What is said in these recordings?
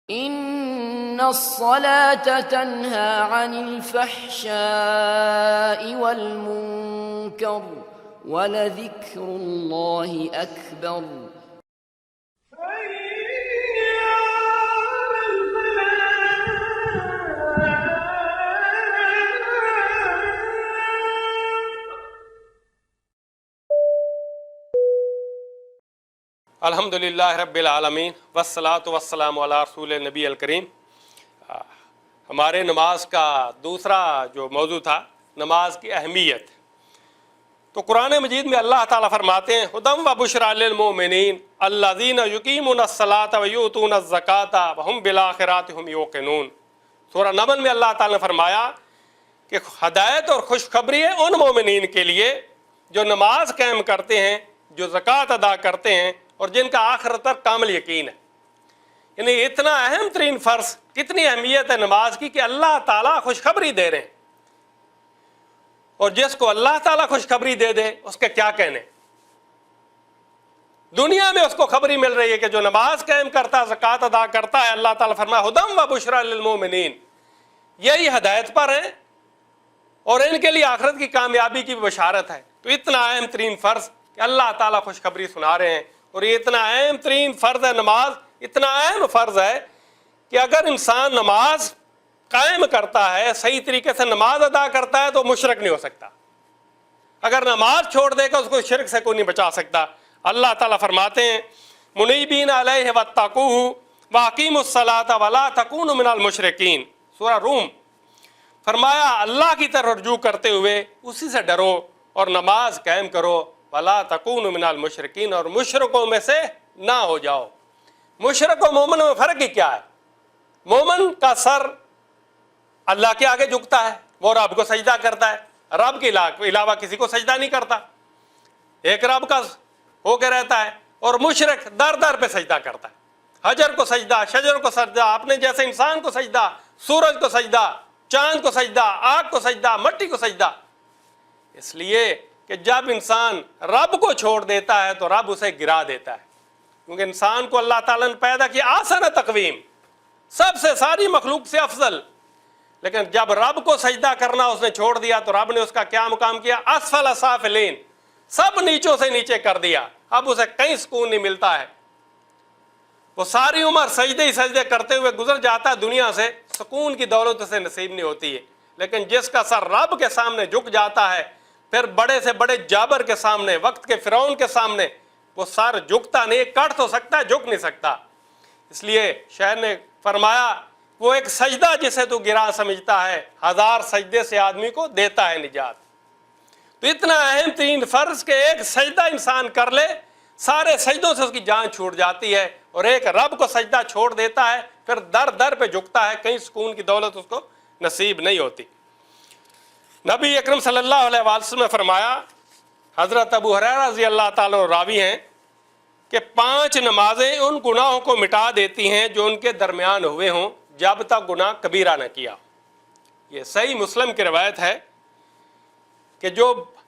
إن الصلاة تنهى عن الفحشاء والمنكر ولذكر الله أكبر. الحمدللہ رب العالمین والصلاۃ والسلام علی رسول نبی الکریم. ہمارے نماز کا دوسرا جو موضوع تھا نماز کی اہمیت. تو قرآن مجید میں اللہ تعالیٰ فرماتے ہیں ہدی و بشریٰ للمؤمنین الذین یقیمون الصلاۃ و یؤتون الزکاۃ وہم بالآخرۃ ھم یوقنون. سورہ نمل میں اللہ تعالیٰ نے فرمایا کہ ہدایت اور خوشخبری ہے ان مومنین کے لیے جو نماز قائم کرتے ہیں، جو زکوٰۃ ادا کرتے ہیں اور جن کا آخرت پر کامل یقین ہے. یعنی اتنا اہم ترین فرض، کتنی اہمیت ہے نماز کی کہ اللہ تعالیٰ خوشخبری دے رہے ہیں، اور جس کو اللہ تعالیٰ خوشخبری دے دے اس کے کیا کہنے. دنیا میں اس کو خبری مل رہی ہے کہ جو نماز قائم کرتا ہے، زکوٰۃ ادا کرتا ہے، اللہ تعالیٰ فرمایا ہدی و بشریٰ للمؤمنین، یہی ہدایت پر ہیں اور ان کے لیے آخرت کی کامیابی کی بشارت ہے. تو اتنا اہم ترین فرض کہ اللہ تعالیٰ خوشخبری سنا رہے ہیں، اور یہ اتنا اہم ترین فرض ہے نماز. اتنا اہم فرض ہے کہ اگر انسان نماز قائم کرتا ہے، صحیح طریقے سے نماز ادا کرتا ہے تو مشرک نہیں ہو سکتا. اگر نماز چھوڑ دے گا اس کو شرک سے کوئی نہیں بچا سکتا. اللہ تعالیٰ فرماتے ہیں منیبین علیہ واتقوہ واقیموا الصلاۃ ولا تکونوا من المشرکین. سورہ روم. فرمایا اللہ کی طرف رجوع کرتے ہوئے اسی سے ڈرو اور نماز قائم کرو، ولا تکونوا من المشرکین، اور مشرکوں میں سے نہ ہو جاؤ. مشرک و مومن میں فرق ہی کیا ہے؟ مومن کا سر اللہ کے آگے جھکتا ہے، وہ رب کو سجدہ کرتا ہے، رب کے علاوہ کسی کو سجدہ نہیں کرتا، ایک رب کا ہو کے رہتا ہے. اور مشرک در در پہ سجدہ کرتا ہے، حجر کو سجدہ، شجر کو سجدہ، اپنے جیسے انسان کو سجدہ، سورج کو سجدہ، چاند کو سجدہ، آگ کو سجدہ، مٹی کو سجدہ. اس لیے کہ جب انسان رب کو چھوڑ دیتا ہے تو رب اسے گرا دیتا ہے، کیونکہ انسان کو اللہ تعالیٰ نے پیدا کیا احسن تقویم، سب سے ساری مخلوق سے افضل. لیکن جب رب کو سجدہ کرنا اس نے چھوڑ دیا تو رب نے اس کا کیا مقام کیا؟ اسفل سافلین، سب نیچوں سے نیچے کر دیا. اب اسے کہیں سکون نہیں ملتا ہے، وہ ساری عمر سجدے ہی سجدے کرتے ہوئے گزر جاتا ہے دنیا سے، سکون کی دولت سے نصیب نہیں ہوتی ہے. لیکن جس کا سر رب کے سامنے جھک جاتا ہے، پھر بڑے سے بڑے جابر کے سامنے، وقت کے فرعون کے سامنے وہ سر جھکتا نہیں، کٹ تو سکتا ہے، جھک نہیں سکتا. اس لیے شاعر نے فرمایا وہ ایک سجدہ جسے تو گرا سمجھتا ہے، ہزار سجدے سے آدمی کو دیتا ہے نجات. تو اتنا اہم ترین فرض کہ ایک سجدہ انسان کر لے، سارے سجدوں سے اس کی جان چھوٹ جاتی ہے، اور ایک رب کو سجدہ چھوڑ دیتا ہے پھر در در پہ جھکتا ہے، کہیں سکون کی دولت اس کو نصیب نہیں ہوتی. نبی اکرم صلی اللہ علیہ وسلم نے فرمایا، حضرت ابو ہریرہ رضی اللہ تعالیٰ راوی ہیں، کہ 5 نمازیں ان گناہوں کو مٹا دیتی ہیں جو ان کے درمیان ہوئے ہوں جب تک گناہ کبیرہ نہ کیا. یہ صحیح مسلم کی روایت ہے کہ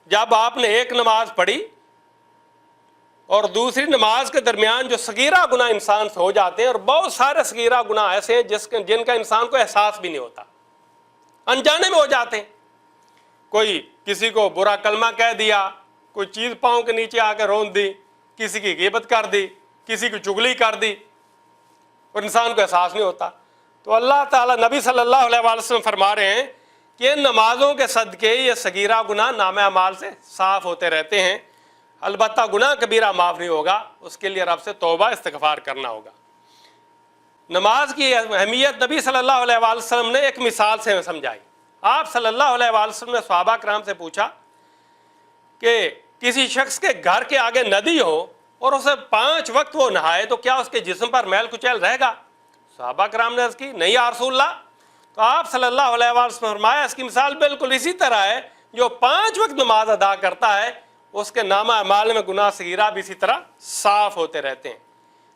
جب آپ نے ایک نماز پڑھی اور دوسری نماز کے درمیان جو صغیرہ گناہ انسان سے ہو جاتے ہیں، اور بہت سارے صغیرہ گناہ ایسے ہیں جن کا انسان کو احساس بھی نہیں ہوتا، انجانے میں ہو جاتے ہیں. کوئی کسی کو برا کلمہ کہہ دیا، کوئی چیز پاؤں کے نیچے آ کے روند دی، کسی کی غیبت کر دی، کسی کی چغلی کر دی، اور انسان کو احساس نہیں ہوتا. تو اللہ تعالیٰ نبی صلی اللہ علیہ وسلم فرما رہے ہیں کہ ان نمازوں کے صدقے یہ صغیرہ گناہ نامہ اعمال سے صاف ہوتے رہتے ہیں. البتہ گناہ کبیرہ معاف نہیں ہوگا، اس کے لیے رب سے توبہ استغفار کرنا ہوگا. نماز کی اہمیت نبی صلی اللہ علیہ وسلم نے ایک مثال سے سمجھائی. آپ صلی اللہ علیہ وسلم نے صحابہ کرام سے پوچھا کہ کسی شخص کے گھر کے آگے ندی ہو اور اسے 5 وقت وہ نہائے تو کیا اس کے جسم پر میل کچیل رہے گا؟ صحابہ کرام نے عرض کی نہیں یا رسول اللہ. تو آپ صلی اللہ علیہ وسلم نے فرمایا اس کی مثال بالکل اسی طرح ہے، جو 5 وقت نماز ادا کرتا ہے اس کے نامہ اعمال میں گناہ صغیرہ بھی اسی طرح صاف ہوتے رہتے ہیں.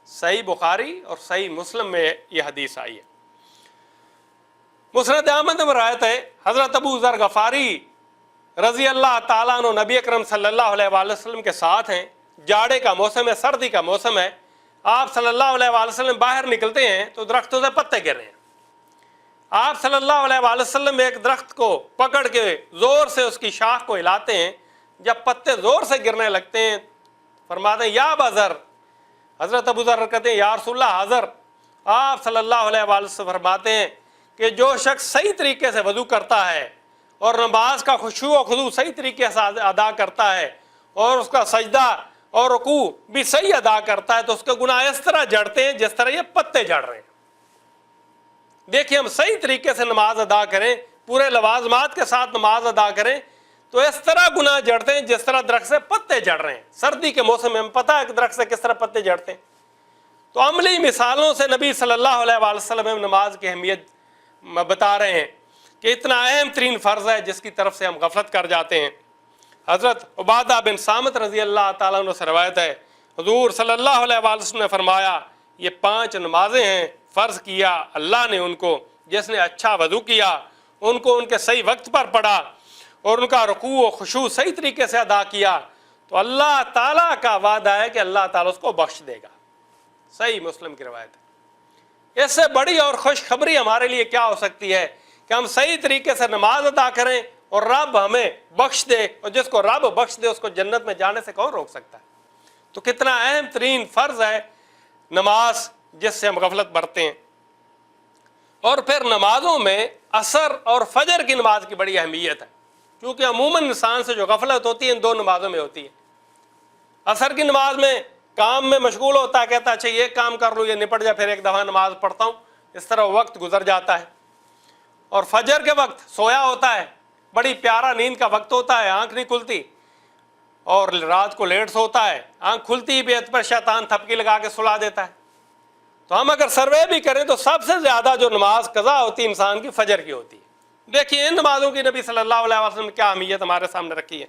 صحیح بخاری اور صحیح مسلم میں یہ حدیث آئی ہے. مسند احمد میں روایت ہے، حضرت ابو ذر غفاری رضی اللہ تعالیٰ عنہ نبی اکرم صلی اللہ علیہ وسلم کے ساتھ ہیں، جاڑے کا موسم ہے، سردی کا موسم ہے. آپ صلی اللہ علیہ وآلہ وسلم باہر نکلتے ہیں تو درختوں سے پتے گر رہے ہیں. آپ صلی اللہ علیہ وآلہ وسلم ایک درخت کو پکڑ کے زور سے اس کی شاخ کو ہلاتے ہیں. جب پتے زور سے گرنے لگتے ہیں فرماتے ہیں یا ابا ذر. حضرت ابو ذر کہتے ہیں یا رسول اللہ حاضر. آپ صلی اللہ علیہ وآلہ وسلم فرماتے ہیں کہ جو شخص صحیح طریقے سے وضو کرتا ہے اور نماز کا خشوع و خضوع صحیح طریقے سے ادا کرتا ہے اور اس کا سجدہ اور رکوع بھی صحیح ادا کرتا ہے تو اس کے گناہ اس طرح جڑتے ہیں جس طرح یہ پتے جڑ رہے ہیں. دیکھیں ہم صحیح طریقے سے نماز ادا کریں, پورے لوازمات کے ساتھ نماز ادا کریں تو اس طرح گناہ جڑتے ہیں جس طرح درخت سے پتے جڑ رہے ہیں. سردی کے موسم میں ہمیں پتہ ہے کہ درخت سے کس طرح پتے جڑتے ہیں. تو عملی مثالوں سے نبی صلی اللہ علیہ وآلہ وسلم نماز کی اہمیت بتا رہے ہیں کہ اتنا اہم ترین فرض ہے جس کی طرف سے ہم غفلت کر جاتے ہیں. حضرت عبادہ بن صامت رضی اللہ تعالیٰ عنہ سے روایت ہے, حضور صلی اللہ علیہ وآلہ وسلم نے فرمایا یہ 5 نمازیں ہیں فرض کیا اللہ نے ان کو جس نے اچھا وضو کیا, ان کو ان کے صحیح وقت پر پڑھا اور ان کا رکوع و خشوع صحیح طریقے سے ادا کیا تو اللہ تعالیٰ کا وعدہ ہے کہ اللہ تعالیٰ اس کو بخش دے گا. صحیح مسلم کی روایت ہے. اس سے بڑی اور خوشخبری ہمارے لیے کیا ہو سکتی ہے کہ ہم صحیح طریقے سے نماز ادا کریں اور رب ہمیں بخش دے, اور جس کو رب بخش دے اس کو جنت میں جانے سے کون روک سکتا ہے. تو کتنا اہم ترین فرض ہے نماز جس سے ہم غفلت برتے ہیں. اور پھر نمازوں میں عصر اور فجر کی نماز کی بڑی اہمیت ہے کیونکہ عموماً انسان سے جو غفلت ہوتی ہے ان 2 نمازوں میں ہوتی ہے. عصر کی نماز میں کام میں مشغول ہوتا ہے, کہتا ہے اچھا یہ کام کر لوں یہ نپٹ جائے پھر ایک دفعہ نماز پڑھتا ہوں, اس طرح وقت گزر جاتا ہے. اور فجر کے وقت سویا ہوتا ہے, بڑی پیارا نیند کا وقت ہوتا ہے, آنکھ نہیں کھلتی اور رات کو لیٹ سوتا ہے, آنکھ کھلتی بھی پر شیطان تھپکی لگا کے سلا دیتا ہے. تو ہم اگر سروے بھی کریں تو سب سے زیادہ جو نماز قضا ہوتی ہے انسان کی فجر کی ہوتی ہے. دیکھیے ان نمازوں کی نبی صلی اللہ علیہ وسلم نے کیا اہمیت ہمارے سامنے رکھی ہے.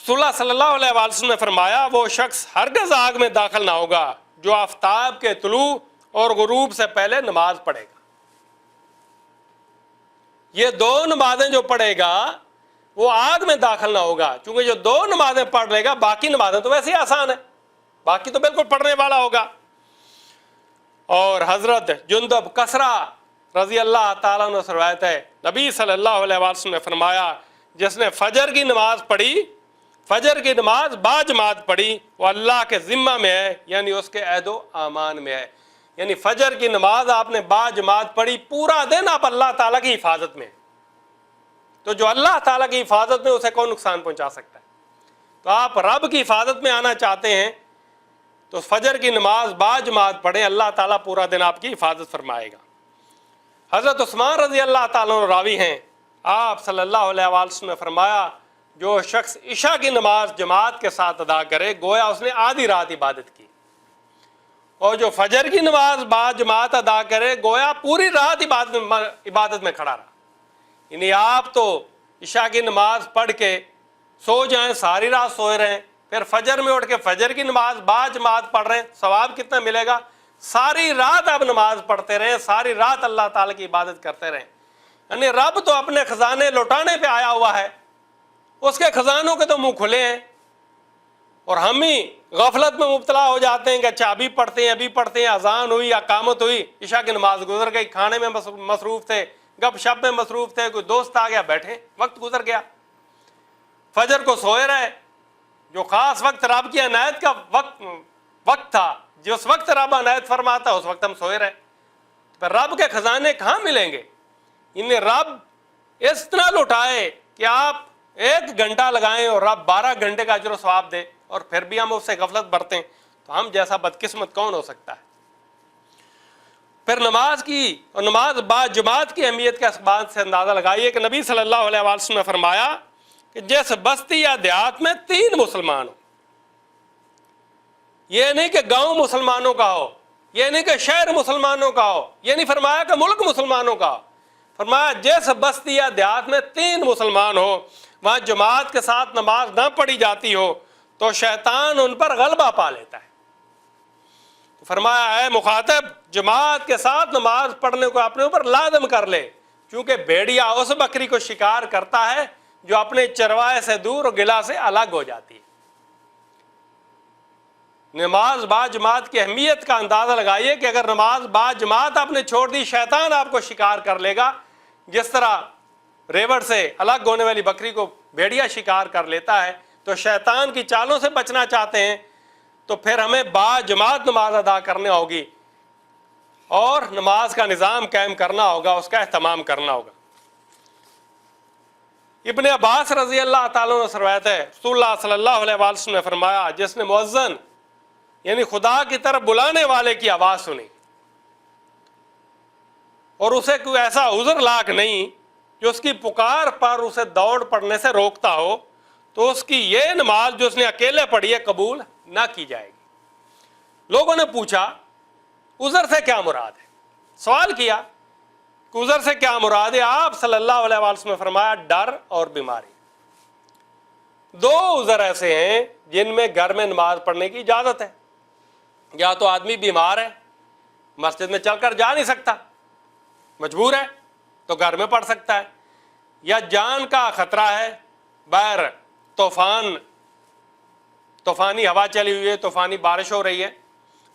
رسول اللہ صلی اللہ علیہ وسلم نے فرمایا وہ شخص ہرگز آگ میں داخل نہ ہوگا جو آفتاب کے طلوع اور غروب سے پہلے نماز پڑھے گا. یہ 2 نمازیں جو پڑھے گا وہ آگ میں داخل نہ ہوگا, کیونکہ جو 2 نمازیں پڑھ لے گا باقی نمازیں تو ویسے ہی آسان ہیں, باقی تو بالکل پڑھنے والا ہوگا. اور حضرت جندب کسرا رضی اللہ تعالیٰ عنہ سے روایت ہے نبی صلی اللہ علیہ وسلم نے فرمایا جس نے فجر کی نماز پڑھی, فجر کی نماز باجماعت پڑھی وہ اللہ کے ذمہ میں ہے, یعنی اس کے عہد و امان میں ہے. یعنی فجر کی نماز آپ نے باجماعت پڑھی, پورا دن آپ اللہ تعالیٰ کی حفاظت میں. تو جو اللہ تعالیٰ کی حفاظت میں اسے کون نقصان پہنچا سکتا ہے. تو آپ رب کی حفاظت میں آنا چاہتے ہیں تو فجر کی نماز باجماعت پڑھیں, اللہ تعالیٰ پورا دن آپ کی حفاظت فرمائے گا. حضرت عثمان رضی اللہ تعالیٰ عنہ راوی ہیں, آپ صلی اللہ علیہ وسلم نے فرمایا جو شخص عشاء کی نماز جماعت کے ساتھ ادا کرے گویا اس نے آدھی رات عبادت کی, اور جو فجر کی نماز باجماعت ادا کرے گویا پوری رات عبادت میں کھڑا رہا. یعنی آپ تو عشاء کی نماز پڑھ کے سو جائیں, ساری رات سوئے رہیں, پھر فجر میں اٹھ کے فجر کی نماز باجماعت پڑھ رہے ہیں, ثواب کتنا ملے گا. ساری رات آپ نماز پڑھتے رہیں, ساری رات اللہ تعالیٰ کی عبادت کرتے رہیں. یعنی رب تو اپنے خزانے لوٹانے پہ آیا ہوا ہے, اس کے خزانوں کے تو منہ کھلے ہیں, اور ہم ہی غفلت میں مبتلا ہو جاتے ہیں کہ اچھا ابھی پڑھتے ہیں, اذان ہوئی, اقامت ہوئی, عشاء کی نماز گزر گئی, کھانے میں مصروف تھے, گپ شپ میں مصروف تھے, کوئی دوست آ گیا بیٹھے, وقت گزر گیا. فجر کو سوئے رہے, جو خاص وقت رب کی عنایت کا وقت تھا, جس وقت رب عنایت فرماتا اس وقت ہم سوئے رہے. پھر رب کے خزانے کہاں ملیں گے. انہیں رب اس طرح لوٹائے کہ آپ 1 گھنٹہ لگائیں اور رب 12 گھنٹے کا اجر و ثواب دے, اور پھر بھی ہم اس سے غفلت برتیں, تو ہم جیسا بدقسمت کون ہو سکتا ہے. پھر نماز کی اور نماز باجماعت کی اہمیت کے اسباب سے اندازہ لگائیے کہ نبی صلی اللہ علیہ وسلم نے فرمایا کہ جس بستی یا دیہات میں 3 مسلمان ہو, یہ نہیں کہ گاؤں مسلمانوں کا ہو, یہ نہیں کہ شہر مسلمانوں کا ہو, یہ نہیں فرمایا کہ ملک مسلمانوں کا ہو, فرمایا جس بستی یا دیہات میں 3 مسلمان ہو وہاں جماعت کے ساتھ نماز نہ پڑھی جاتی ہو تو شیطان ان پر غلبہ پا لیتا ہے. فرمایا اے مخاطب جماعت کے ساتھ نماز پڑھنے کو اپنے اوپر لازم کر لے, کیونکہ بھیڑیا اس بکری کو شکار کرتا ہے جو اپنے چروائے سے دور اور گلا سے الگ ہو جاتی ہے. نماز با جماعت کی اہمیت کا اندازہ لگائیے کہ اگر نماز با جماعت آپ نے چھوڑ دی، شیطان آپ کو شکار کر لے گا، جس طرح ریوڑ سے الگ ہونے والی بکری کو بھیڑیا شکار کر لیتا ہے۔ تو شیطان کی چالوں سے بچنا چاہتے ہیں تو پھر ہمیں با جماعت نماز ادا کرنی ہوگی اور نماز کا نظام قائم کرنا ہوگا، اس کا اہتمام کرنا ہوگا۔ ابن عباس رضی اللہ تعالیٰ عنہ سے روایت ہے، رسول اللہ صلی اللہ علیہ وسلم نے فرمایا، جس نے مؤذن یعنی خدا کی طرف بلانے والے کی آواز سنی اور اسے کوئی ایسا عذر لاحق نہیں جو اس کی پکار پر اسے دوڑ پڑنے سے روکتا ہو، تو اس کی یہ نماز جو اس نے اکیلے پڑھی ہے قبول نہ کی جائے گی۔ لوگوں نے پوچھا عذر سے کیا مراد ہے، سوال کیا کہ عذر سے کیا مراد ہے؟ آپ صلی اللہ علیہ وسلم نے فرمایا ڈر اور بیماری۔ دو عذر ایسے ہیں جن میں گھر میں نماز پڑھنے کی اجازت ہے، یا تو آدمی بیمار ہے، مسجد میں چل کر جا نہیں سکتا، مجبور ہے تو گھر میں پڑھ سکتا ہے، یا جان کا خطرہ ہے، باہر طوفانی ہوا چلی ہوئی ہے، طوفانی بارش ہو رہی ہے،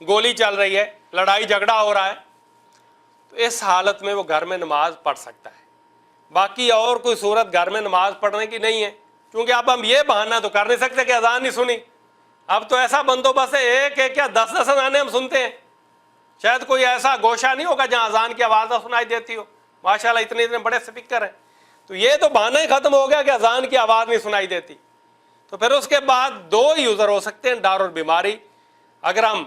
گولی چل رہی ہے، لڑائی جھگڑا ہو رہا ہے، تو اس حالت میں وہ گھر میں نماز پڑھ سکتا ہے۔ باقی اور کوئی صورت گھر میں نماز پڑھنے کی نہیں ہے، کیونکہ اب ہم یہ بہانہ تو کر نہیں سکتے کہ اذان نہیں سنی۔ اب تو ایسا بندوبست ہے، ایک یا 10 اذانیں ہم سنتے ہیں، شاید کوئی ایسا گوشہ نہیں ہوگا جہاں اذان کی آواز نہ سنائی دیتی ہو، ماشاءاللہ اتنے بڑے سپیکر ہیں۔ تو یہ تو بہانہ ہی ختم ہو گیا کہ اذان کی آواز نہیں سنائی دیتی۔ تو پھر اس کے بعد دو ہی عذر ہو سکتے ہیں، ڈر اور بیماری۔ اگر ہم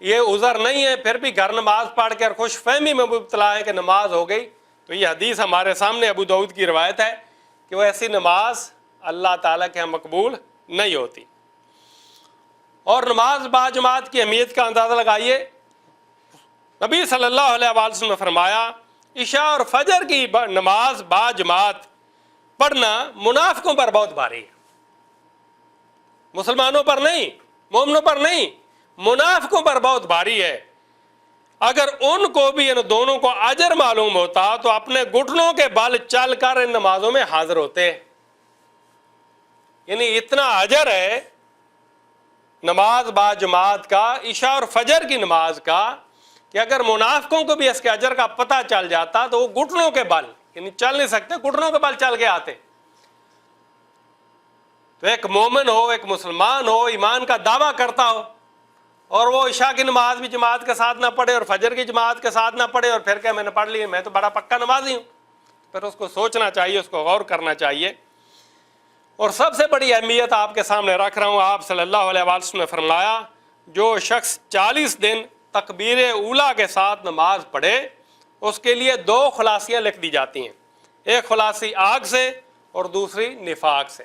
یہ عذر نہیں ہے پھر بھی گھر نماز پڑھ کے اور خوش فہمی میں مبتلا ہے کہ نماز ہو گئی، تو یہ حدیث ہمارے سامنے ابو داؤد کی روایت ہے کہ وہ ایسی نماز اللہ تعالیٰ کے ہاں مقبول نہیں ہوتی۔ اور نماز با جماعت کی اہمیت کا اندازہ لگائیے، نبی صلی اللہ علیہ وسلم نے فرمایا عشاء اور فجر کی نماز با جماعت پڑھنا منافقوں پر بہت بھاری ہے، مسلمانوں پر نہیں، مومنوں پر نہیں، منافقوں پر بہت بھاری ہے۔ اگر ان کو بھی ان دونوں کو اجر معلوم ہوتا تو اپنے گھٹنوں کے بل چل کر ان نمازوں میں حاضر ہوتے۔ یعنی اتنا اجر ہے نماز با جماعت کا، عشاء اور فجر کی نماز کا، کہ اگر منافقوں کو بھی اس کے اجر کا پتہ چل جاتا تو وہ گھٹنوں کے بل، یعنی چل نہیں سکتے، گھٹنوں کے بل چل کے آتے۔ تو ایک مومن ہو، ایک مسلمان ہو، ایمان کا دعویٰ کرتا ہو، اور وہ عشاء کی نماز بھی جماعت کے ساتھ نہ پڑھے اور فجر کی جماعت کے ساتھ نہ پڑھے، اور پھر کہ میں نے پڑھ لی، میں تو بڑا پکا نمازی ہوں، پھر اس کو سوچنا چاہیے، اس کو غور کرنا چاہیے۔ اور سب سے بڑی اہمیت آپ کے سامنے رکھ رہا ہوں، آپ صلی اللہ علیہ وسلم نے فرمایا جو شخص 40 دن تکبیر اولیٰ کے ساتھ نماز پڑھے اس کے لیے 2 خلاصیاں لکھ دی جاتی ہیں، ایک خلاصی آگ سے اور دوسری نفاق سے۔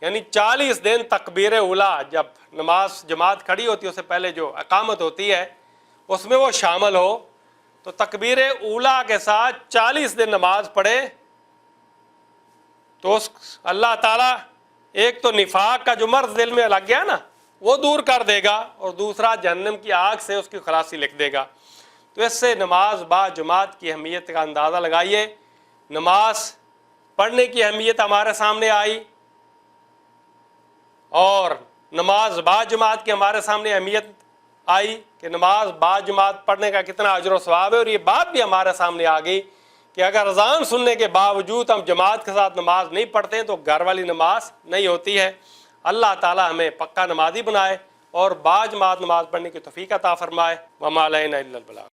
یعنی 40 دن تکبیر اولیٰ، جب نماز جماعت کھڑی ہوتی ہے اس سے پہلے جو اقامت ہوتی ہے اس میں وہ شامل ہو، تو تکبیر اولیٰ کے ساتھ 40 دن نماز پڑھے تو اللہ تعالیٰ ایک تو نفاق کا جو مرض دل میں لگ گیا نا وہ دور کر دے گا، اور دوسرا جہنم کی آگ سے اس کی خلاصی لکھ دے گا۔ تو اس سے نماز با جماعت کی اہمیت کا اندازہ لگائیے۔ نماز پڑھنے کی اہمیت ہمارے سامنے آئی، اور نماز با جماعت کی ہمارے سامنے اہمیت آئی کہ نماز با جماعت پڑھنے کا کتنا اجر و ثواب ہے، اور یہ بات بھی ہمارے سامنے آ گئی کہ اگر اذان سننے کے باوجود ہم جماعت کے ساتھ نماز نہیں پڑھتے تو گھر والی نماز نہیں ہوتی ہے۔ اللہ تعالی ہمیں پکا نمازی بنائے اور با جماعت نماز پڑھنے کی توفیق عطا فرمائے۔ وما علینا الا البلاغ۔